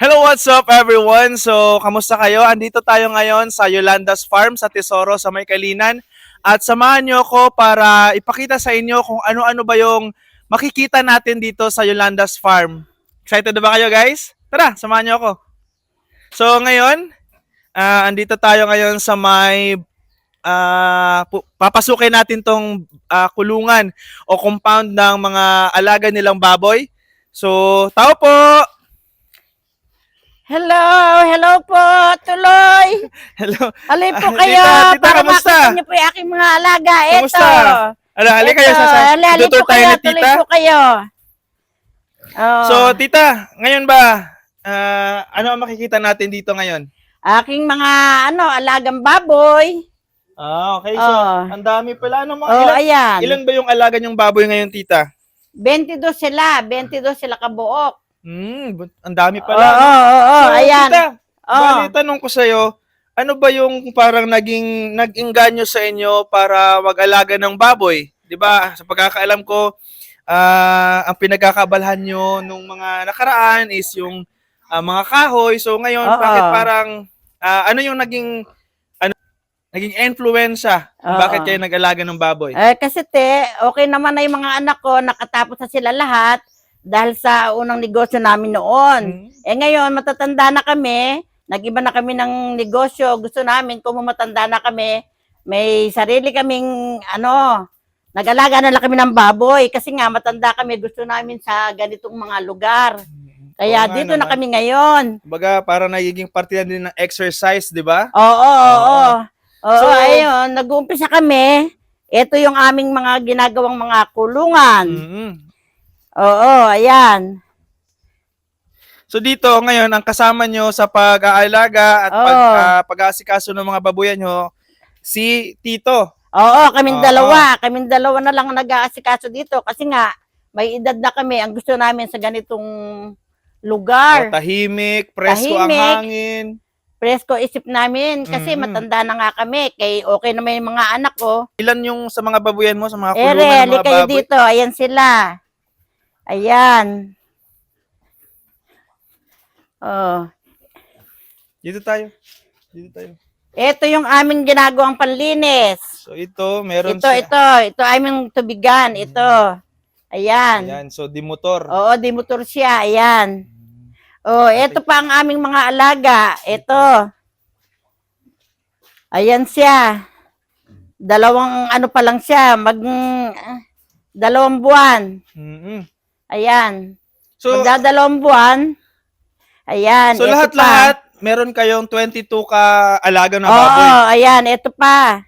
Hello, what's up everyone? So, kamusta kayo? Andito tayo ngayon sa Yolanda's Farm sa Tesoro sa Maykalinan. At samahan nyo ako para ipakita sa inyo kung ano-ano ba yung makikita natin dito sa Yolanda's Farm. Excited na ba kayo guys? Tara, samahan nyo ako. So, ngayon, andito tayo ngayon sa may papasukin natin tong kulungan o compound ng mga alaga nilang baboy. So, tao po! Hello po, tuloy. Hello. Alin po Tita, kayo para kamusta? makita niyo po yung aking mga alaga. Kamusta? Halika kayo Alin tutur po tayo kayo, ni tuloy tita. po kayo. Oh. So, tita, ngayon ba, ano ang makikita natin dito ngayon? Aking mga alagang baboy. Okay. So, ang dami pala. Ayan. Ilan ba yung alaga niyong baboy ngayon, tita? 22 sila kabuok. Ang dami pala. So, Ayan. tita, bali, tanong ko sa'yo, ano ba yung parang nag-inganyo sa inyo para mag-alaga ng baboy? 'Di ba? Sa pagkakaalam ko, ang pinagkakaabalahan nyo nung mga nakaraan is yung mga kahoy. So ngayon, bakit parang ano yung naging influensya? Bakit kayo nag-alaga ng baboy? Kasi okay naman na yung mga anak ko, nakatapos na sila lahat dahil sa unang negosyo namin noon. Ngayon, matatanda na kami, nag-iba na kami ng negosyo. Gusto namin, kung matanda na kami, may sarili kaming, nag-alaga na lang kami ng baboy. Kasi nga, matanda kami, gusto namin sa ganitong mga lugar. Kaya dito na kami ngayon. Baga, para nagiging parte na din ng exercise, di ba? Oo. So, ayun, nag-uumpisa kami. Ito yung aming mga ginagawang mga kulungan. Ayan. So dito ngayon ang kasama nyo sa pag-aalaga at pag-aasikaso ng mga babuyan nyo si Tito. Kaming dalawa na lang nag-aasikaso dito kasi nga may edad na kami. Ang gusto namin sa ganitong lugar. Tahimik, presko ang hangin. Presko isip namin kasi matanda na nga kami. Kay okay naman yung mga anak ko. Ilan yung sa mga babuyan mo, sa mga kulungan ng mga kayo baboy? dito. Ayan sila. Ayan. Dito tayo. Ito yung aming ginagawang panlinis. So ito, meron Ito aming tubigan. Ito. Ayan. Ayan, so dimotor. Dimotor siya. Ayan. Ito pa ang aming mga alaga. Ito. Ayan siya. Dalawang pa lang siya. 2 buwan. Ayan. So, magdadalawang buwan. Ayan. So lahat-lahat, meron kayong 22 ka alaga na baboy. Ayan. Ito pa.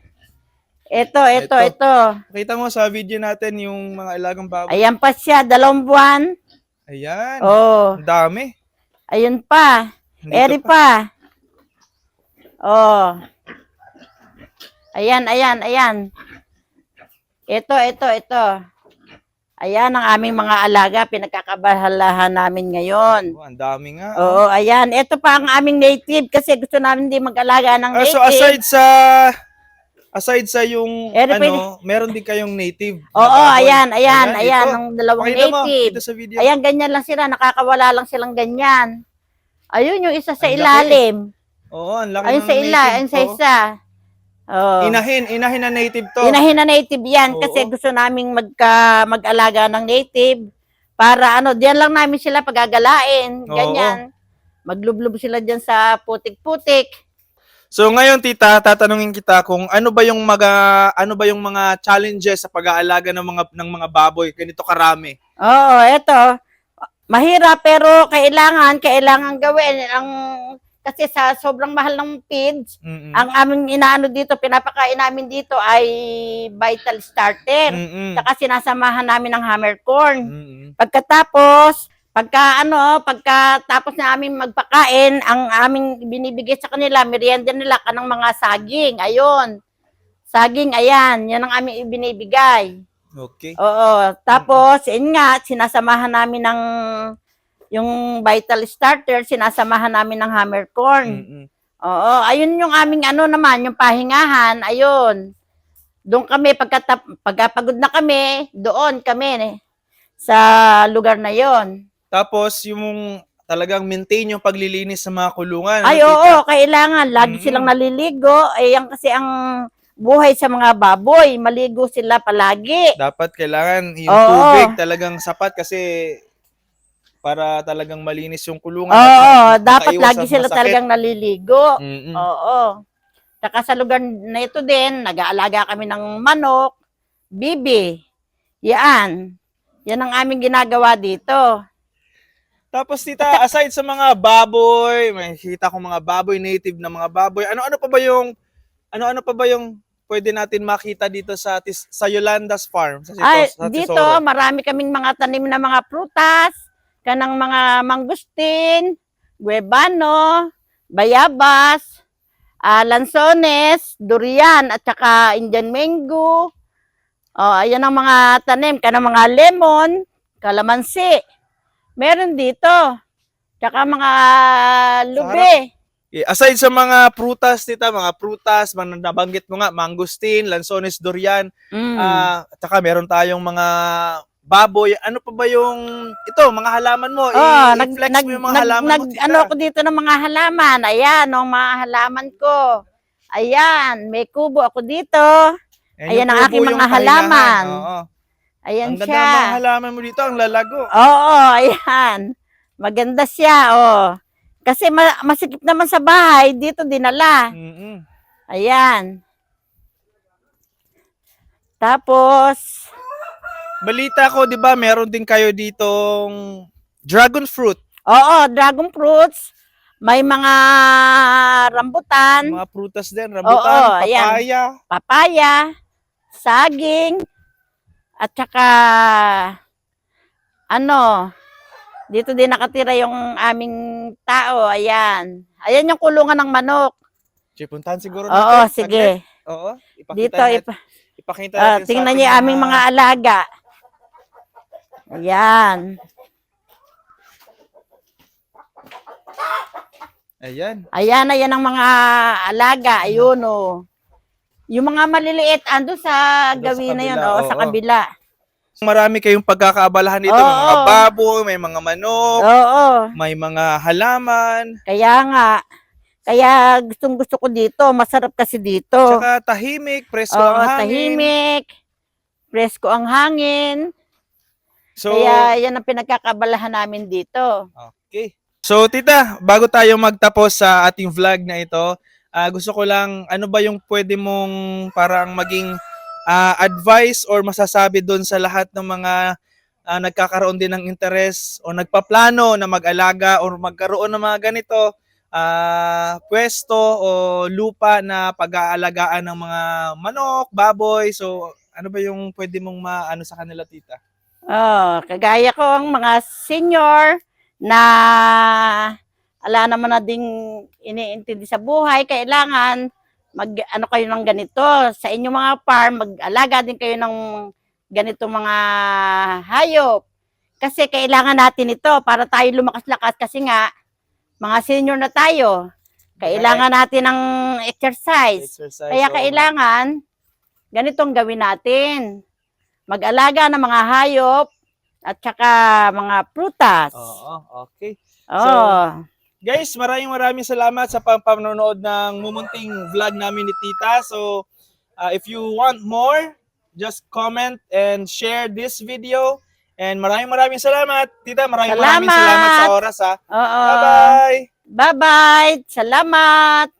Ito. Kita mo sa video natin yung mga alagang baboy. Ayan pa siya. 2 buwan. Ayan. Ang dami. Ayun pa. Eri pa. Ayan. Ito. Ayan ang aming mga alaga. Pinagkakabalahan namin ngayon. Ang dami nga. Ayan. Ito pa ang aming native kasi gusto namin din mag-alaga ng native. So aside sa yung meron din kayong native. Ayan. Ang 2 native. Ito sa video. Ayan, ganyan lang sila. Nakakawala lang silang ganyan. Ayun yung isa sa ilalim. Ang laki ayun ng sa ayun sa isa. Inahin na native to. Inahin na native yan kasi gusto naming mag-alaga ng native para diyan lang namin sila pagagalain. Ganyan. Maglublob sila diyan sa putik-putik. So ngayon tita, tatanungin kita kung ano ba yung mga challenges sa pag-aalaga ng mga baboy ganito karami? Eto. Mahirap pero kailangan gawin kasi sa sobrang mahal ng feeds, ang aming dito, pinapakain namin dito ay vital starter. Saka sinasamahan namin ng hammer corn. Pagkatapos namin magpakain, ang aming binibigay sa kanila, merienda nila kanang mga saging. Ayun. Saging, ayan. Yan ang aming ibinibigay. Okay. Tapos, sinasamahan namin ng yung vital starter, sinasamahan namin ng hammer corn. Ayun yung aming naman, yung pahingahan, ayun. Doon kami, pagkapagod na kami, doon kami sa lugar na yon. Tapos yung talagang maintain yung paglilinis sa mga kulungan. Ay, ano, tita? oo, kailangan. Lagi Mm. silang naliligo. Eh, yan kasi ang buhay sa mga baboy. Maligo sila palagi. Dapat kailangan yung Oo. tubig talagang sapat kasi para talagang malinis yung kulungan Oo, at dapat makaiwas lagi sa sila masakit. talagang naliligo. Mm-mm. Oo. Tsaka sa lugar na ito din, nag-aalaga kami ng manok, bibi. Yan. Yan ang aming ginagawa dito. Tapos tita, aside sa mga baboy, may kita ko mga baboy, native na mga baboy. Ano-ano pa ba yung pwede natin makita dito sa Yolanda's Farm Ay, sa dito Tesoro? marami kaming mga tanim na mga prutas, kanang mga mangustin, guebano, bayabas, lansones, durian, at saka Indian mango. Oh, ayan ang mga tanim, kanang mga lemon, kalamansi. Meron dito. Tsaka mga lube. Aside sa mga prutas, tita, mga nabanggit mo nga, mangustin, lansones, durian, tsaka meron tayong mga baboy. Ano pa ba yung, mga halaman mo? I-flex mo yung mga halaman mo, tita. Ano ko dito ng mga halaman. Ayan, ang mga halaman ko. Ayan, may kubo ako dito. Ayan yung ang kubo, aking yung mga pahingahan. halaman. Oo. Ayan Ang ganda siya. ng mga halaman mo dito, ang lalago. Oo, ayan. Maganda siya, oh. Kasi masikip naman sa bahay, dito dinala. Mm-mm. Ayan. Tapos, Balita ko, di ba, meron din kayo ditong dragon fruit. oo, dragon fruits. May mga rambutan, Mga prutas din, rambutan, Oo, ayan. papaya. papaya, saging, at saka, dito din nakatira yung aming tao. Ayan. Ayan yung kulungan ng manok. Puntahan siguro Oo, natin. sige. Saglit. Oo, Dito, ipakita natin tingnan sa niyo ating yung aming mga alaga. Ayan. Ayan. Ayan ang mga alaga. Ayun, oh. Yung mga maliliit, ando sa Ando sa gawin na yun, kabila, sa oo. kabila. Marami kayong pagkakaabalahan dito. Oo. May mga baboy, may mga manok, Oo. may mga halaman. Kaya nga. Kaya gustong-gusto ko dito. Masarap kasi dito. Tsaka tahimik, presko Oo, ang hangin. tahimik. Presko ang hangin. So, Kaya yan ang pinagkakabalahan namin dito. okay. So, tita, bago tayo magtapos sa ating vlog na ito, gusto ko lang, ano ba yung pwede mong parang maging advice or masasabi doon sa lahat ng mga nagkakaroon din ng interes o nagpaplano na mag-alaga or magkaroon ng mga ganito, pwesto o lupa na pag-aalagaan ng mga manok, baboy. So, ano ba yung pwede mong maano sa kanila, tita? Kagaya ko ang mga senior na ala naman na ding iniintindi sa buhay, kailangan mag-ano kayo ng ganito. Sa inyong mga farm, mag-alaga din kayo ng ganito mga hayop. Kasi kailangan natin ito para tayo lumakas-lakas kasi nga, mga senior na tayo. Kailangan natin ng exercise. Kaya kailangan, ganitong gawin natin. Mag-alaga ng mga hayop at saka mga prutas. Oo, okay. Oh. Guys, maraming salamat sa panonood ng mumunting vlog namin ni Tita. So, if you want more, just comment and share this video. And maraming salamat. Tita, maraming salamat sa oras ha. Oo. Bye-bye! Bye-bye. Salamat.